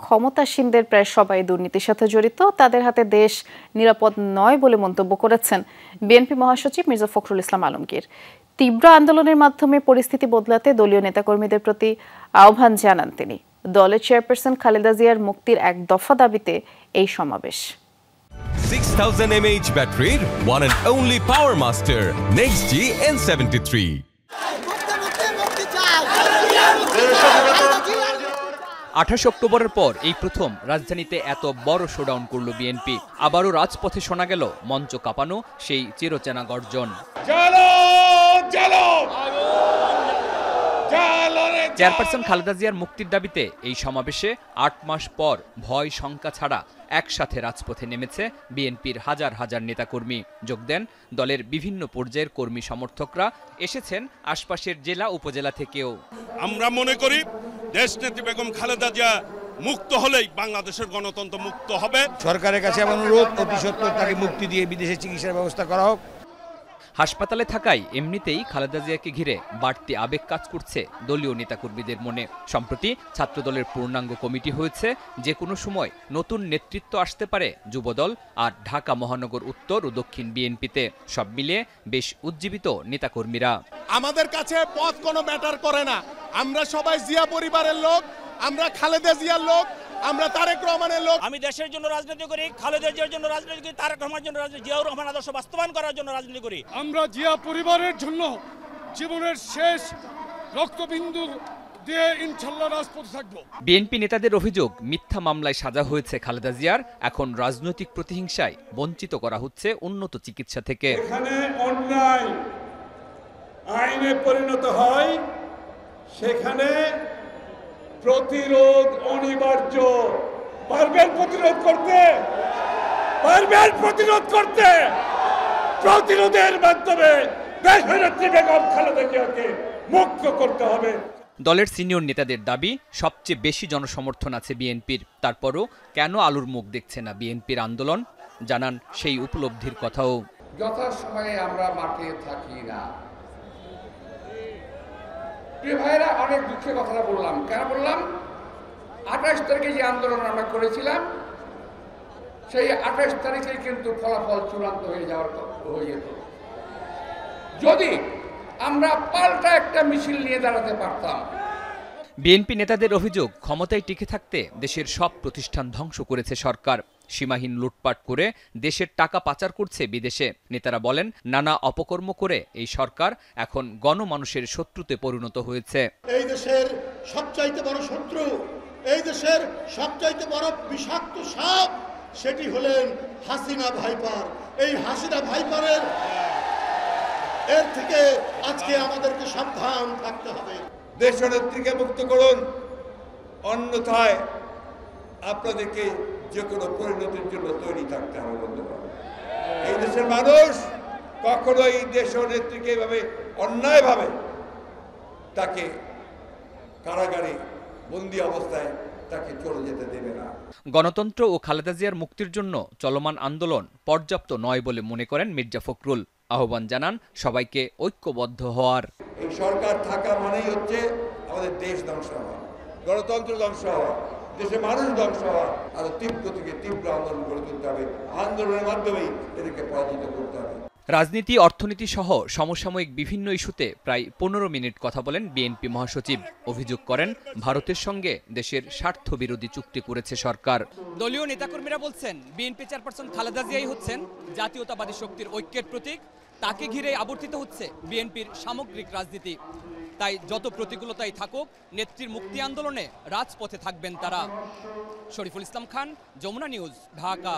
ক্ষমতাসীনদের প্রায় সবাই দুর্নীতির সাথে জড়িত, তাদের হাতে দেশ নিরাপদ নয় বলে মন্তব্য করেছেন বিএনপি মহাসচিব মির্জা ফখরুল ইসলাম আলমগীর। তীব্র আন্দোলনের মাধ্যমে পরিস্থিতি বদলাতে দলীয় নেতাকর্মীদের প্রতি আহ্বান জানান তিনি। দলের চেয়ারপারসন খালেদা জিয়ার মুক্তির এক দফা দাবিতে এই সমাবেশ। 6000 mAh ব্যাটারির one and only Power Master NextG N73। 28 অক্টোবরের পর এই প্রথম রাজধানীতে এত বড় শোডাউন করল বিএনপি। আবারও রাজপথে শোনা গেল মঞ্চ কাঁপানো সেই চিরচেনা গর্জন। চেয়ারপারসন খালেদা জিয়ার মুক্তির দাবিতে এই সমাবেশে 8 মাস পর ভয় শঙ্কা ছাড়া একসাথে রাজপথে নেমেছে বিএনপির হাজার হাজার নেতাকর্মী। যোগ দেন দলের বিভিন্ন পর্যায়ের কর্মী সমর্থকরা, এসেছেন আশপাশের জেলা উপজেলা থেকেও। আমরা মনে করি দেশনেত্রী বেগম খালেদা জিয়া মুক্ত হলেই বাংলাদেশের গণতন্ত্র মুক্ত হবে। সরকারের কাছে আমার অনুরোধ, অতি সত্বর তাকে মুক্তি দিয়ে বিদেশে চিকিৎসার ব্যবস্থা করা হোক। হাসপাতালে থাকায় এমনিতেই খালেদা জিয়াকে ঘিরে বাড়তি আবেগ কাজ করছে দলীয় নেতাকর্মীদের মনে। সম্প্রতি ছাত্রদলের পূর্ণাঙ্গ কমিটি হয়েছে, যে কোনো সময় নতুন নেতৃত্ব আসতে পারে যুবদল আর ঢাকা মহানগর উত্তর ও দক্ষিণ বিএনপিতে। সব মিলিয়ে বেশ উজ্জীবিত নেতাকর্মীরা। আমাদের কাছে পথ কোনো ম্যাটার করে না, আমরা সবাই জিয়া পরিবারের লোক, আমরা খালেদা জিয়ার লোক, আমরা তারেক রহমানের লোক। আমি দেশের জন্য রাজনীতি করি, খালেদা জিয়ার জন্য রাজনীতি করি, তারেক রহমানের জন্য রাজনীতি, জিয়াউর রহমান আদর্শ বাস্তবায়ন করার জন্য রাজনীতি করি। আমরা জিয়া পরিবারের জন্য জীবনের শেষ রক্তবিন্দু দিয়ে ইনশাআল্লাহ রাজপথে থাকবো। বিএনপি নেতাদের অভিযোগ, মিথ্যা মামলায় সাজা হয়েছে খালেদা জিয়ার, এখন রাজনৈতিক প্রতিহিংসায় বঞ্চিত করা হচ্ছে উন্নত চিকিৎসা থেকে। এখানে অন্যায় আইনে পরিণত হয়, সেখানে প্রতিরোধ অনিবার্য। পারবেন প্রতিরোধ করতে, পারবেন প্রতিরোধ করতে। প্রতিরোধের মাধ্যমে দেশনেত্রী বেগম খালেদা জিয়াকে মুক্ত করতে হবে। দলের সিনিয়র নেতাদের দাবি, সবচেয়ে বেশি জনসমর্থন আছে বিএনপির, তারপরও কেন আলুর মুখ দেখছে না বিএনপির আন্দোলন, জানান সেই উপলব্ধির কথাও। যথাসময়ে আমরা মাঠে থাকি না। প্রিয় ভাইরা, অনেক দুঃখের কথা বললাম। কেন বললাম? 28 তারিখে যে আন্দোলন আমরা করেছিলাম, সেই 28 তারিখে কিন্তু ফলাফল চূড়ান্ত হয়ে যেত যদি আমরা পাল্টা একটা মিছিল নিয়ে দাঁড়াতে পারতাম। বিএনপি নেতাদের অভিযোগ, ক্ষমতায় টিকে থাকতে দেশের সব প্রতিষ্ঠান ধ্বংস করেছে সরকার, সীমাহীন লুটপাট করে দেশের টাকা পাচার করছে বিদেশে। নেতারা বলেন, নানা অপকর্ম করে এই সরকার এখন গণমানুষের শত্রুতে পরিণত হয়েছে। এই দেশের সবচাইতে বড় শত্রু, এই দেশের সবচাইতে বড় বিষাক্ত সাপ, সেটি হলেন হাসিনা ভাইপার। এই হাসিনা ভাইপারের এর থেকে আজকে আমাদেরকে সাবধান থাকতে হবে। দেশনেত্রীকে মুক্ত করুন, অন্যথায় আপনাদেরকে যে কোনো পরিণতির জন্য তৈরি থাকতে হবে বন্ধুগণ। এই দেশের মানুষ কখনো এই দেশনেত্রীকে এভাবে অন্যায়ভাবে তাকে কারাগারে বন্দী অবস্থায় তাকে চলে যেতে দেবে না। গণতন্ত্র ও খালেদা জিয়ার মুক্তির জন্য চলমান আন্দোলন পর্যাপ্ত নয় বলে মনে করেন মির্জা ফখরুল। আহ্বান জানান সবাইকে ঐক্যবদ্ধ হওয়ার। এই সরকার থাকা মানেই হচ্ছে আমাদের দেশ ধ্বংস হওয়া, গণতন্ত্র ধ্বংস হওয়া, দেশের মানুষ ধ্বংস হওয়া। আর তীব্র থেকে তীব্র আন্দোলন করে তুলতে হবে, আন্দোলনের মাধ্যমেই এদেরকে পরাজিত করতে হবে। রাজনীতি, অর্থনীতি সহ সমসাময়িক বিভিন্ন ইস্যুতে প্রায় 15 মিনিট কথা বলেন বিএনপি মহাসচিব। অভিযোগ করেন, ভারতের সঙ্গে দেশের স্বার্থ বিরোধী চুক্তি করেছে সরকার। দলীয় নেতাকর্মীরা বলছেন, বিএনপি চেয়ারপারসন খালেদা জিয়াই হচ্ছেন জাতীয়তাবাদী শক্তির ঐক্যের প্রতীক, তাকে ঘিরে আবর্তিত হচ্ছে বিএনপির সামগ্রিক রাজনীতি। তাই যত প্রতিকূলতাই থাকুক, নেত্রীর মুক্তি আন্দোলনে রাজপথে থাকবেন তারা। শরীফুল ইসলাম খান, যমুনা নিউজ, ঢাকা।